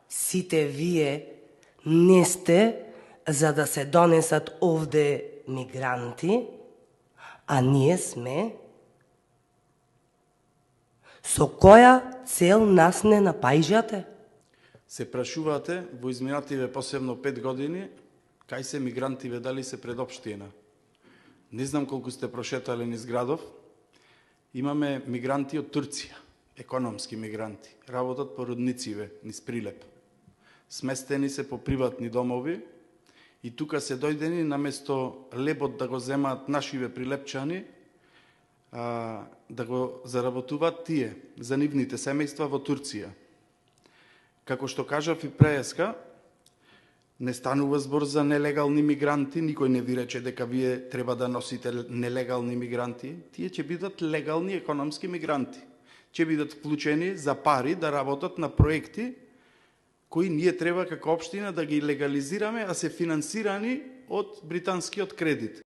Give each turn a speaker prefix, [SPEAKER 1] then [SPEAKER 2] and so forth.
[SPEAKER 1] сите вие не сте за да се донесат овде мигранти, а ние сме. Со која цел нас не напаѓате?
[SPEAKER 2] Се прашувате во изминативе посебно 5 години, кај се мигрантиве, дали се пред општина. Не знам колку сте прошетале низ градов. Имаме мигранти од Турција, економски мигранти. Работат по роднициве, низ Прилеп. Сместени се по приватни домови и тука се дојдени, наместо лебот да го земаат нашиве прилепчани, да го заработуваат тие, за нивните семејства во Турција. Како што кажав и преска, не станува збор за нелегални мигранти, никој не ви рече дека вие треба да носите нелегални мигранти, тие ќе бидат легални економски мигранти. Ќе бидат вклучени за пари да работат на проекти кои ние треба како општина да ги легализираме, а се финансирани од британскиот кредит.